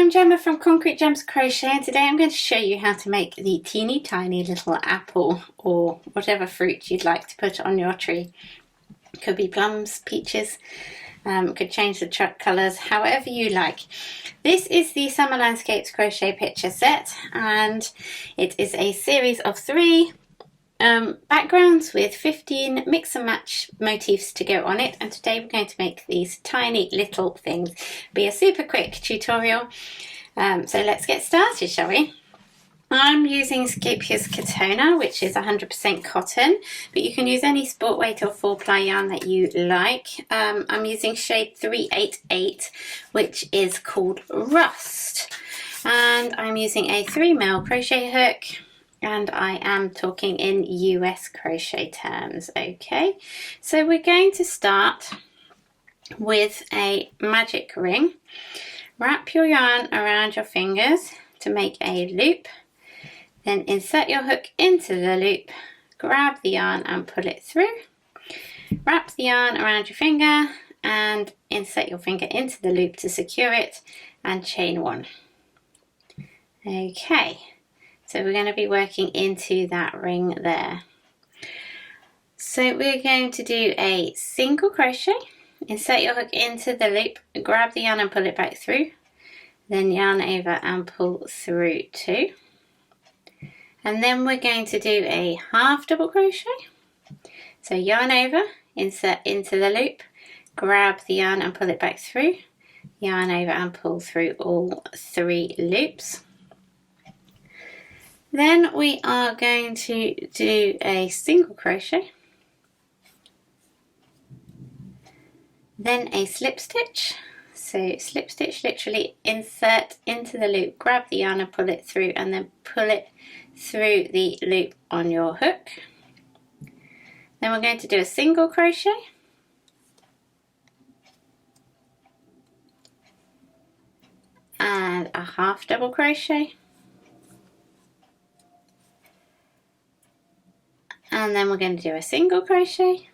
I'm Gemma from Concrete Gems Crochet, and today I'm going to show you how to make the teeny tiny little apple or whatever fruit you'd like to put on your tree. Could be plums, peaches, could change the colours however you like. This is the Summer Landscapes Crochet Picture Set, and it is a series of 3 backgrounds with 15 mix and match motifs to go on it, and today we're going to make these tiny little things. Be a super quick tutorial, so let's get started, shall we? I'm using Scapia's Katona, which is 100% cotton, but you can use any sport weight or 4-ply yarn that you like. I'm using shade 388, which is called Rust, and I'm using a 3mm crochet hook. And I am talking in US crochet terms, okay? So we're going to start with a magic ring. Wrap your yarn around your fingers to make a loop. Then insert your hook into the loop, grab the yarn and pull it through. Wrap the yarn around your finger and insert your finger into the loop to secure it and chain 1. Okay. So we're going to be working into that ring there. So we're going to do a single crochet, insert your hook into the loop, grab the yarn and pull it back through, then yarn over and pull through 2. And then we're going to do a half double crochet. So yarn over, insert into the loop, grab the yarn and pull it back through, yarn over and pull through all 3 loops. Then we are going to do a single crochet, then a slip stitch. So slip stitch, literally insert into the loop, grab the yarn and pull it through, and then pull it through the loop on your hook. Then we're going to do a single crochet, and a half double crochet. And then we're going to do a single crochet,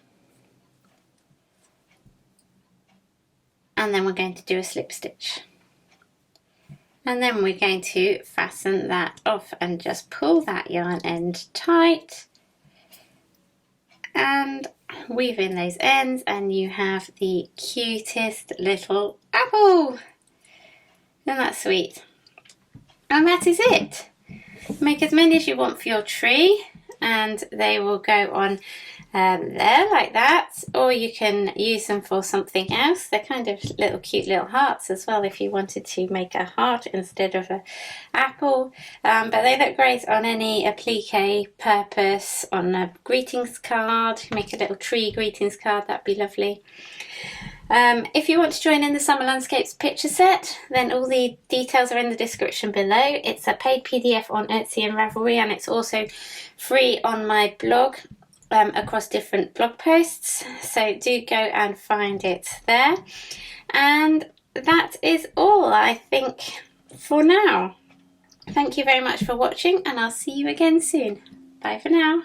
and then we're going to do a slip stitch, and then we're going to fasten that off and just pull that yarn end tight and weave in those ends, and you have the cutest little apple. Isn't that sweet? And that is it. Make as many as you want for your tree, and they will go on there like that, or you can use them for something else. They're kind of little cute little hearts as well if you wanted to make a heart instead of an apple, but they look great on any applique purpose, on a greetings card. Make a little tree greetings card, that'd be lovely. If you want to join in the Summer Landscapes picture set, then all the details are in the description below. It's a paid PDF on Etsy and Ravelry, and it's also free on my blog across different blog posts. So do go and find it there. And that is all, I think, for now. Thank you very much for watching, and I'll see you again soon. Bye for now.